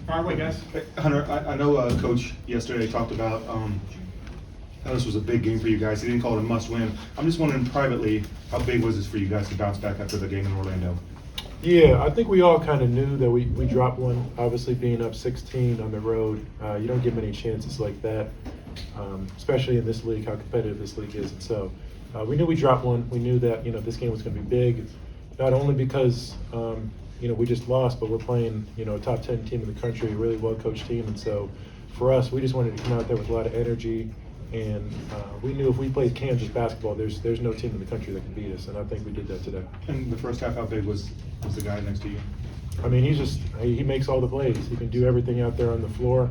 Fire away, guys. Hey, Hunter, I know Coach yesterday talked about how this was a big game for you guys. He didn't call it a must-win. I'm just wondering privately, how big was this for you guys to bounce back after the game in Orlando? Yeah, I think we all kind of knew that we dropped one. Obviously, being up 16 on the road, you don't get many chances like that, especially in this league, how competitive this league is. And so we knew we dropped one. We knew that this game was going to be big, not only because we just lost, but we're playing a top 10 team in the country, a really well-coached team. And so for us, we just wanted to come out there with a lot of energy. And we knew if we played Kansas basketball, there's no team in the country that can beat us, and I think we did that today. In the first half, how big was the guy next to you? I mean, he makes all the plays. He can do everything out there on the floor.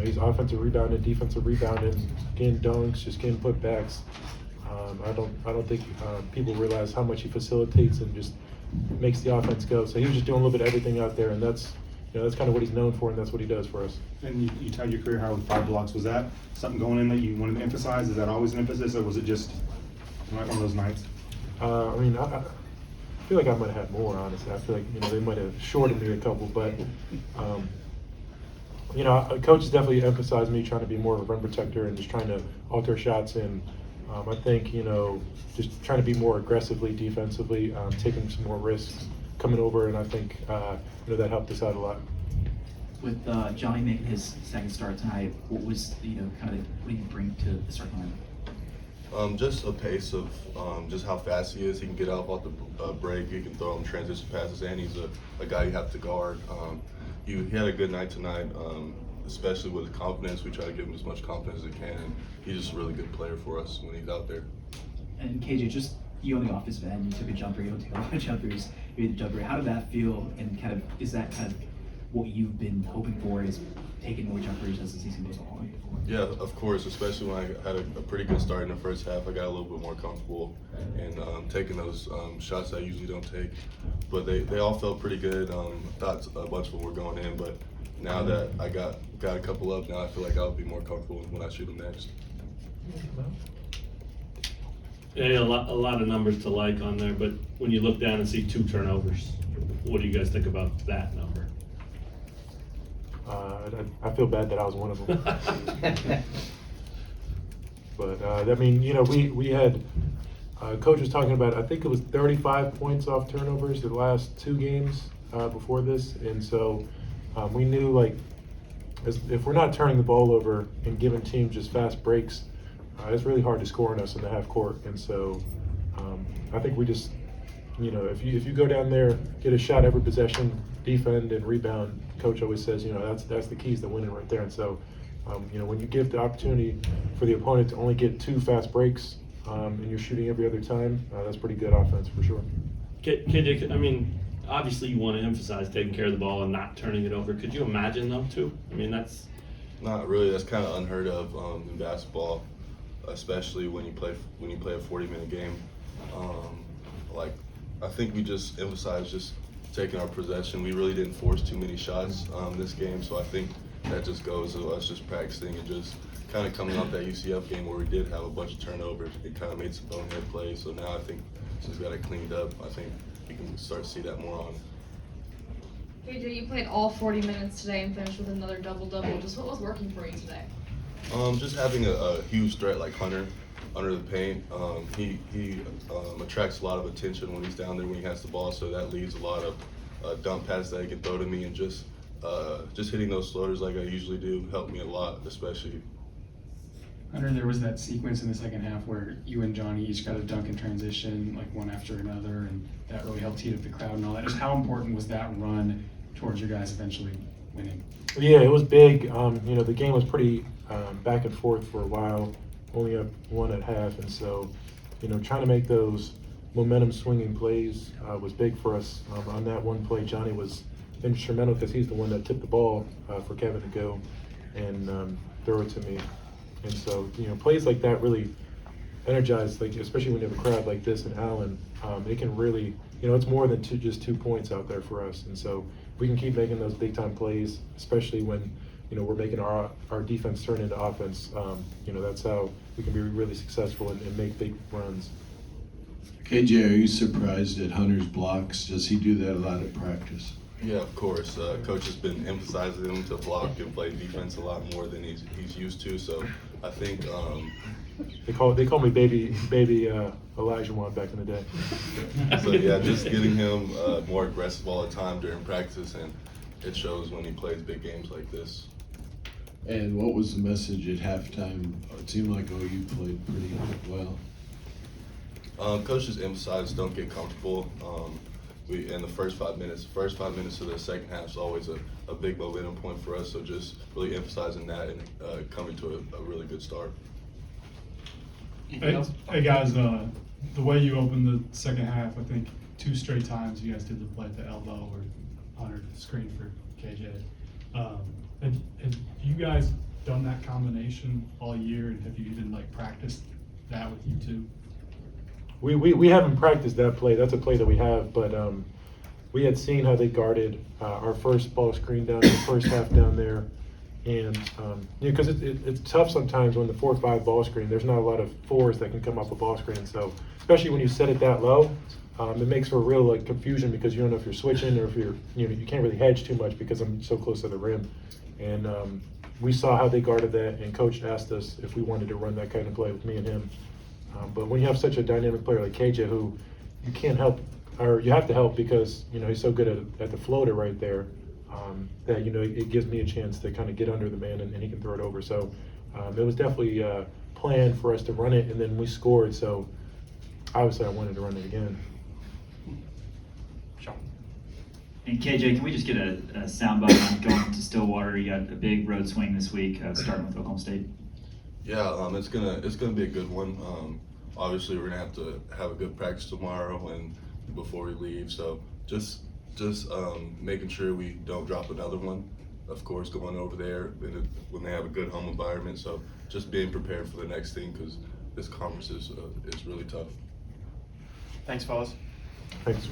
He's offensive rebounding, defensive rebounding, getting dunks, just getting putbacks. I don't think people realize how much he facilitates and just makes the offense go. So he was just doing a little bit of everything out there, and that's kind of what he's known for, and that's what he does for us. And you tied your career high with 5 blocks. Was that something going in that you wanted to emphasize? Is that always an emphasis, or was it just one of those nights? I feel like I might have had more, honestly. I feel like they might have shorted me a couple, but coach has definitely emphasized me trying to be more of a rim protector and just trying to alter shots, and I think just trying to be more aggressively defensively, taking some more risks coming over, and I think that helped us out a lot. With Johnny making his second start tonight, what was what did he bring to the starting line? Just a pace of just how fast he is. He can get up off the break. He can throw him transition passes, and he's a guy you have to guard. He had a good night tonight, especially with confidence. We try to give him as much confidence as we can, and he's just a really good player for us when he's out there. And KJ, just you on the offensive end, you took a jumper. You don't take a lot of jumpers. You hit the jumper. How did that feel? And is that what you've been hoping for? Is taking more jumpers as the season goes on? Yeah, of course, especially when I had a pretty good start in the first half. I got a little bit more comfortable and taking those shots I usually don't take. But they all felt pretty good. Thought a bunch of them were going in, but now that I got a couple up, now I feel like I'll be more comfortable when I shoot them next. Yeah, a lot of numbers to like on there, but when you look down and see 2 turnovers, what do you guys think about that number? I feel bad that I was one of them. But we had coach was talking about, I think it was 35 points off turnovers the last 2 games before this, and so we knew if we're not turning the ball over and giving teams just fast breaks, it's really hard to score on us in the half court. And so I think we just if you go down there, get a shot every possession, defend and rebound, coach always says that's the keys to winning right there. And so when you give the opportunity for the opponent to only get 2 fast breaks and you're shooting every other time, that's pretty good offense for sure. KJ, obviously you want to emphasize taking care of the ball and not turning it over. Could you imagine though too? That's Not really. That's kind of unheard of in basketball, especially when you play a 40-minute game. I think we just emphasized just taking our possession. We really didn't force too many shots this game, so I think that just goes to us just practicing and just kind of coming off that UCF game where we did have a bunch of turnovers. It kind of made some bonehead plays, so now I think since we got it cleaned up, I think you can start to see that more on. KJ, you played all 40 minutes today and finished with another double-double. Just what was working for you today? Just having a huge threat like Hunter under the paint. He attracts a lot of attention when he's down there when he has the ball, so that leaves a lot of dump passes that he can throw to me, and just hitting those floaters like I usually do helped me a lot, especially. Hunter, there was that sequence in the second half where you and Johnny each got a dunk in transition, one after another, and that really helped heat up the crowd and all that. Just how important was that run towards you guys eventually winning? Yeah, it was big. The game was pretty back and forth for a while, only up 1 at half, and so trying to make those momentum swinging plays was big for us. On that one play, Johnny was instrumental because he's the one that tipped the ball for Kevin to go and throw it to me. And so, plays like that really energize, especially when you have a crowd like this in Allen, it can really, it's more than just 2 points out there for us. And so we can keep making those big time plays, especially when, we're making our defense turn into offense. That's how we can be really successful and make big runs. KJ, are you surprised at Hunter's blocks? Does he do that a lot at practice? Yeah, of course. Coach has been emphasizing him to block and play defense a lot more than he's used to. So I think They call me baby Elijah Wan back in the day. so. Yeah, just getting him more aggressive all the time during practice, and it shows when he plays big games like this. And what was the message at halftime? It seemed like OU played pretty well. Coach just emphasized don't get comfortable. We in the first 5 minutes of the second half is always a big momentum point for us. So just really emphasizing that and coming to a really good start. Hey guys, the way you opened the second half, I think 2 straight times you guys did the play at the elbow or under the screen for KJ. Have you guys done that combination all year, and have you even like practiced that with you two? We haven't practiced that play. That's a play that we have, but we had seen how they guarded our first ball screen down in the first half down there. And, because it's tough sometimes when the 4-5 ball screen, there's not a lot of 4s that can come off a ball screen. So, especially when you set it that low, it makes for real like confusion because you don't know if you're switching or if you can't really hedge too much because I'm so close to the rim. And we saw how they guarded that, and Coach asked us if we wanted to run that kind of play with me and him. But when you have such a dynamic player like KJ, who you can't help, or you have to help because he's so good at the floater right there, that it gives me a chance to kind of get under the man and he can throw it over. So it was definitely planned for us to run it, and then we scored. So obviously I wanted to run it again. And KJ, can we just get a soundbite on going to Stillwater? You got a big road swing this week, starting with Oklahoma State. Yeah, it's gonna be a good one. Obviously, we're gonna have to have a good practice tomorrow and before we leave. So just making sure we don't drop another one. Of course, going over there when they have a good home environment. So just being prepared for the next thing because this conference is really tough. Thanks, fellas. Thanks.